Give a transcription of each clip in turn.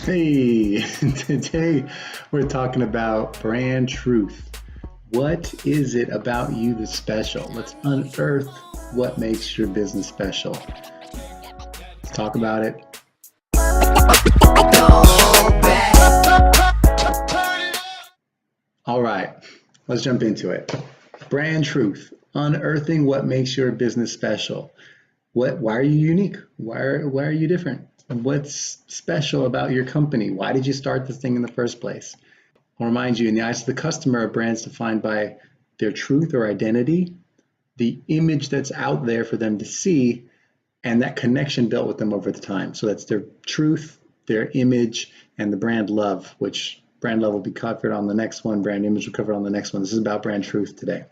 Hey, today we're talking about brand truth. What is it about you that's special? Let's unearth what makes your business special. Let's talk about it. All right, let's jump into it. Brand truth, unearthing what makes your business special. Why are you unique? Why are you different? What's special about your company? Why did you start this thing in the first place? I'll remind you, in the eyes of the customer, a brand's defined by their truth or identity, the image that's out there for them to see, and that connection built with them over the time. So that's their truth, their image, and the brand love, which brand love will be covered on the next one. Brand image will cover on the next one. This is about brand truth today.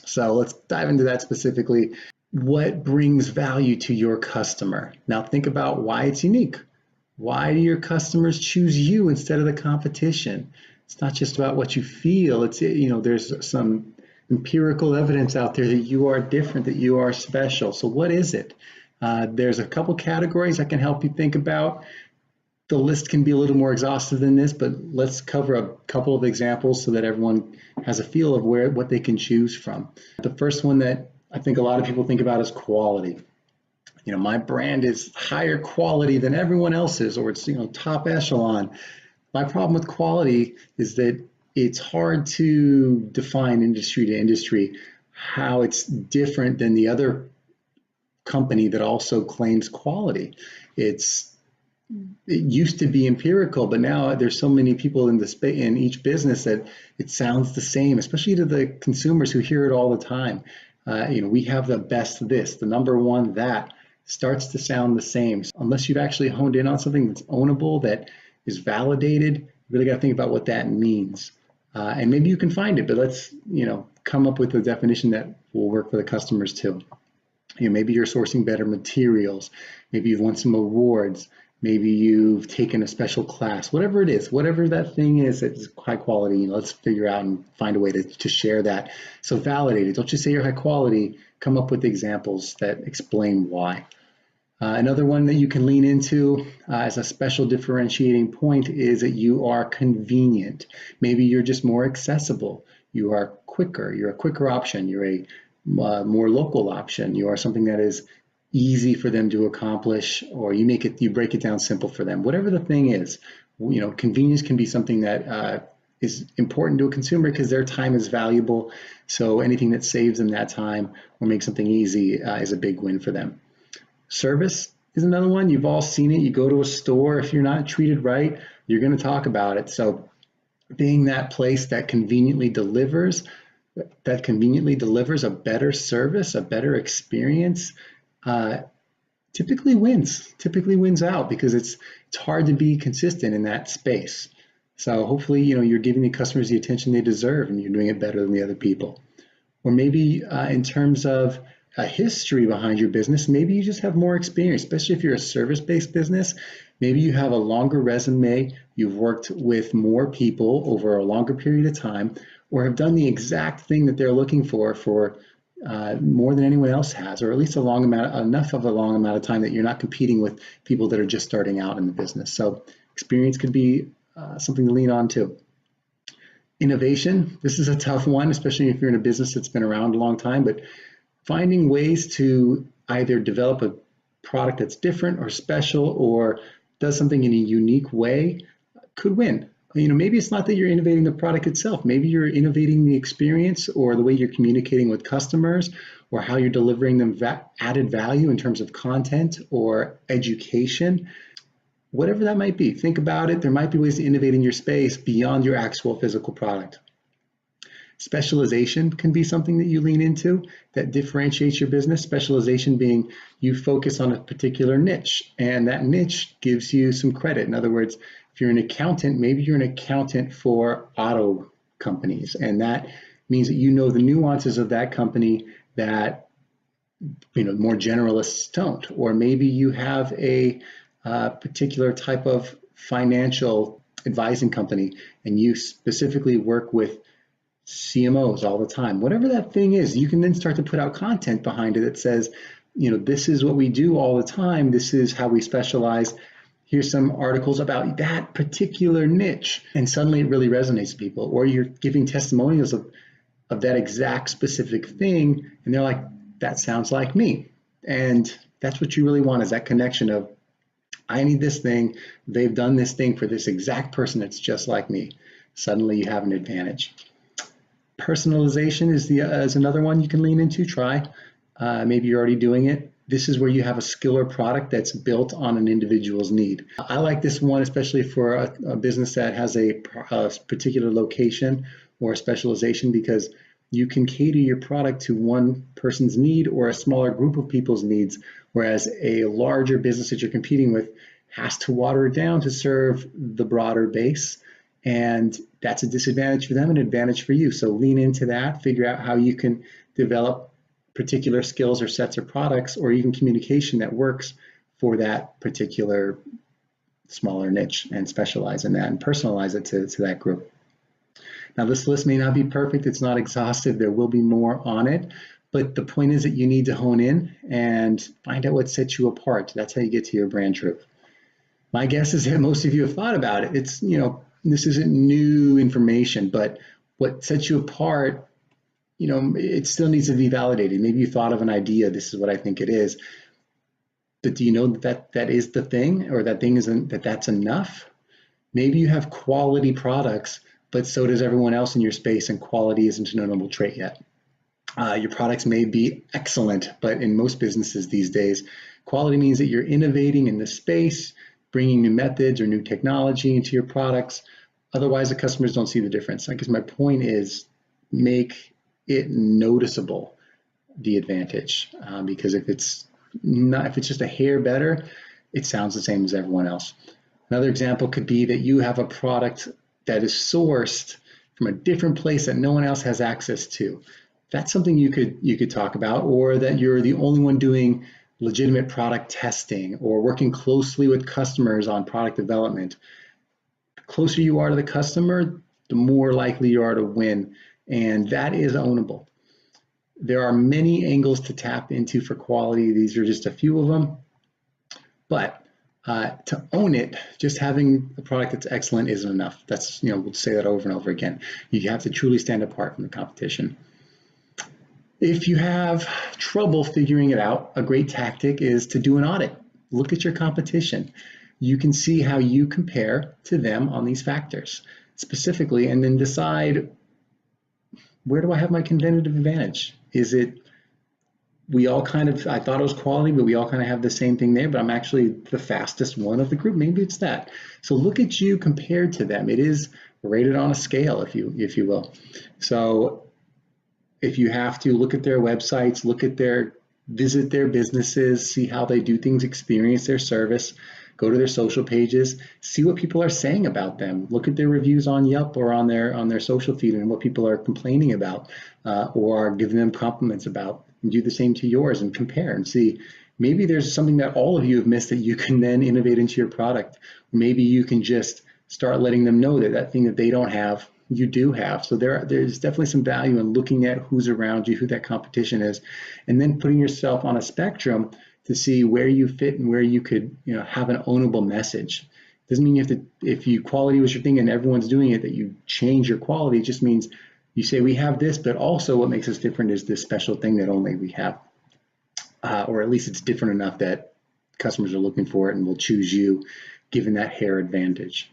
So let's dive into that specifically. What brings value to your customer? Now think about why it's unique. Why do your customers choose you instead of the competition? It's not just about what you feel. It's, there's some empirical evidence out there that you are different, that you are special. So what is it? There's a couple categories I can help you think about. The list can be a little more exhaustive than this, but let's cover a couple of examples so that everyone has a feel of what they can choose from. The first one that I think a lot of people think about is quality. My brand is higher quality than everyone else's, or it's, top echelon. My problem with quality is that it's hard to define industry to industry how it's different than the other company that also claims quality. It used to be empirical, but now there's so many people in each business that it sounds the same, especially to the consumers who hear it all the time. We have the best this, the number one that starts to sound the same. Unless you've actually honed in on something that's ownable, that is validated, you really got to think about what that means. And maybe you can find it, but let's, come up with a definition that will work for the customers too. Maybe you're sourcing better materials. Maybe you've won some awards. Maybe you've taken a special class, whatever it is, whatever that thing is that's high quality, let's figure out and find a way to share that. So validate it. Don't just say you're high quality, come up with examples that explain why. Another one that you can lean into as a special differentiating point is that you are convenient. Maybe you're just more accessible. You are quicker. You're a quicker option. You're a more local option. You are something that is easy for them to accomplish, or you break it down simple for them. Whatever the thing is, convenience can be something that is important to a consumer because their time is valuable. So anything that saves them that time or makes something easy is a big win for them. Service is another one. You've all seen it. You go to a store, if you're not treated right, you're going to talk about it. So being that place that conveniently delivers a better service, a better experience, typically wins out because it's hard to be consistent in that space. So hopefully, you're giving the customers the attention they deserve and you're doing it better than the other people. Or maybe in terms of a history behind your business, maybe you just have more experience, especially if you're a service-based business. Maybe you have a longer resume, you've worked with more people over a longer period of time, or have done the exact thing that they're looking for more than anyone else has, or at least enough of a long amount of time that you're not competing with people that are just starting out in the business. So experience could be something to lean on too. Innovation, this is a tough one, especially if you're in a business that's been around a long time, but finding ways to either develop a product that's different or special or does something in a unique way could win. Maybe it's not that you're innovating the product itself. Maybe you're innovating the experience or the way you're communicating with customers or how you're delivering them added value in terms of content or education. Whatever that might be, think about it. There might be ways to innovate in your space beyond your actual physical product. Specialization can be something that you lean into that differentiates your business. Specialization being you focus on a particular niche, and that niche gives you some credit. In other words, if you're an accountant, maybe you're an accountant for auto companies, and that means that you know the nuances of that company that more generalists don't. Or maybe you have a particular type of financial advising company, and you specifically work with CMOs all the time. Whatever that thing is, you can then start to put out content behind it that says, this is what we do all the time. This is how we specialize. hear some articles about that particular niche, and suddenly it really resonates with people. Or you're giving testimonials of that exact specific thing, and they're like, that sounds like me. And that's what you really want, is that connection of, I need this thing, they've done this thing for this exact person that's just like me. Suddenly you have an advantage. Personalization is another one you can lean into, try. Maybe you're already doing it. This is where you have a skill or product that's built on an individual's need. I like this one, especially for a business that has a particular location or specialization, because you can cater your product to one person's need or a smaller group of people's needs, whereas a larger business that you're competing with has to water it down to serve the broader base. And that's a disadvantage for them, an advantage for you. So lean into that, figure out how you can develop particular skills or sets of products, or even communication that works for that particular smaller niche, and specialize in that and personalize it to that group. Now, this list may not be perfect. It's not exhaustive. There will be more on it. But the point is that you need to hone in and find out what sets you apart. That's how you get to your brand truth. My guess is that most of you have thought about it. It's, this isn't new information, but what sets you apart, it still needs to be validated. Maybe you thought of an idea. This is what I think it is. But do you know that is the thing, or that thing isn't, that's enough? Maybe you have quality products, but so does everyone else in your space, and quality isn't a notable trait yet. Your products may be excellent, but in most businesses these days, quality means that you're innovating in the space, bringing new methods or new technology into your products. Otherwise, the customers don't see the difference. I guess my point is, make it noticeable, the advantage, because if it's just a hair better, it sounds the same as everyone else. Another example could be that you have a product that is sourced from a different place that no one else has access to. That's something you could talk about, or that you're the only one doing legitimate product testing or working closely with customers on product development. The closer you are to the customer, the more likely you are to win, and that is ownable. There are many angles to tap into for quality. These are just a few of them, but to own it, just having a product that's excellent isn't enough. That's, we'll say that over and over again. You have to truly stand apart from the competition. If you have trouble figuring it out, a great tactic is to do an audit. Look at your competition. You can see how you compare to them on these factors specifically, and then decide, where do I have my competitive advantage? Is it, I thought it was quality, but we all kind of have the same thing there, but I'm actually the fastest one of the group. Maybe it's that. So look at you compared to them. It is rated on a scale, if you will. So if you have to, look at their websites, visit their businesses, see how they do things, experience their service, go to their social pages, see what people are saying about them. Look at their reviews on Yelp or on their social feed, and what people are complaining about or are giving them compliments about. And do the same to yours and compare and see. Maybe there's something that all of you have missed that you can then innovate into your product. Maybe you can just start letting them know that thing that they don't have, you do have. So there's definitely some value in looking at who's around you, who that competition is, and then putting yourself on a spectrum to see where you fit and where you could have an ownable message. Doesn't mean you have to, if quality was your thing and everyone's doing it, that you change your quality. It just means you say, we have this, but also what makes us different is this special thing that only we have. Or at least it's different enough that customers are looking for it and will choose you, given that hair advantage.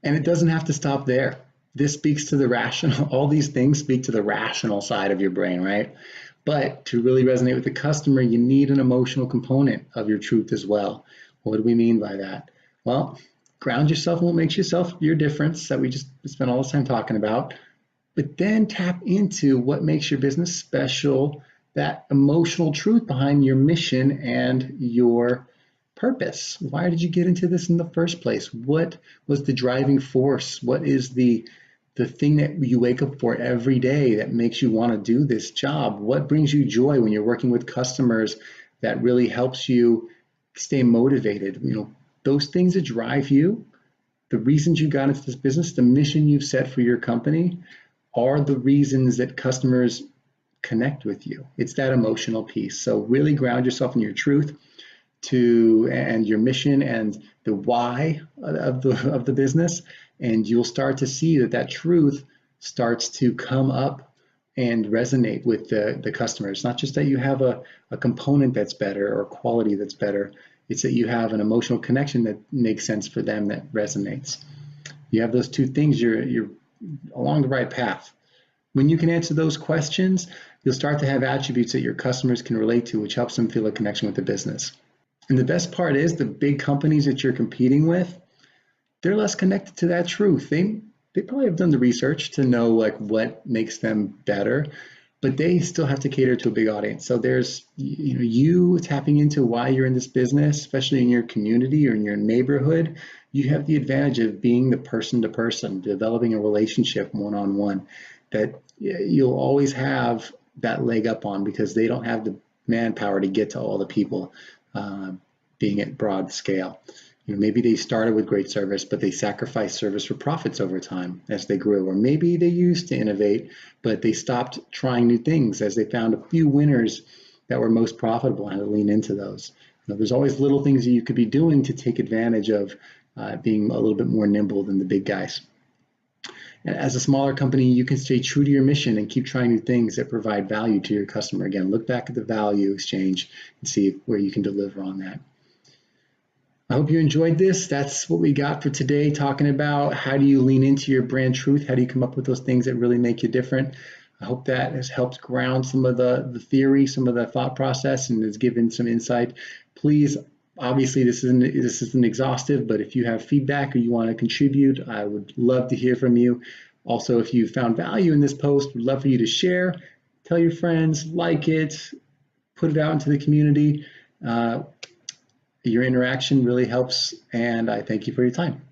And it doesn't have to stop there. This speaks to the rational, all these things speak to the rational side of your brain, right? But to really resonate with the customer, you need an emotional component of your truth as well. What do we mean by that? Well, ground yourself in what makes yourself your difference that we just spent all this time talking about, but then tap into what makes your business special, that emotional truth behind your mission and your purpose. Why did you get into this in the first place? What was the driving force? What is the thing that you wake up for every day that makes you want to do this job? What brings you joy when you're working with customers that really helps you stay motivated? Those things that drive you, the reasons you got into this business, the mission you've set for your company, are the reasons that customers connect with you. It's that emotional piece. So really ground yourself in your truth. and your mission and the why of the business, and you'll start to see that truth starts to come up and resonate with the customer. It's not just that you have a component that's better or quality that's better. It's that you have an emotional connection that makes sense for them, that resonates. You have those two things, you're along the right path. When you can answer those questions, you'll start to have attributes that your customers can relate to, which helps them feel a connection with the business. And the best part is the big companies that you're competing with, they're less connected to that truth. They probably have done the research to know like what makes them better, but they still have to cater to a big audience. So there's you tapping into why you're in this business, especially in your community or in your neighborhood. You have the advantage of being the person to person, developing a relationship one-on-one that you'll always have that leg up on, because they don't have the manpower to get to all the people being at broad scale. Maybe they started with great service, but they sacrificed service for profits over time as they grew. Or maybe they used to innovate, but they stopped trying new things as they found a few winners that were most profitable and had to lean into those. There's always little things that you could be doing to take advantage of being a little bit more nimble than the big guys. And as a smaller company, you can stay true to your mission and keep trying new things that provide value to your customer. Again, look back at the value exchange and see where you can deliver on that. I hope you enjoyed this. That's what we got for today, talking about how do you lean into your brand truth? How do you come up with those things that really make you different? I hope that has helped ground some of the theory, some of the thought process, and has given some insight. Please, obviously this isn't exhaustive, but if you have feedback or you want to contribute, I would love to hear from you. Also, if you found value in this post, we'd love for you to share, tell your friends, like it, put it out into the community. Your interaction really helps, and I thank you for your time.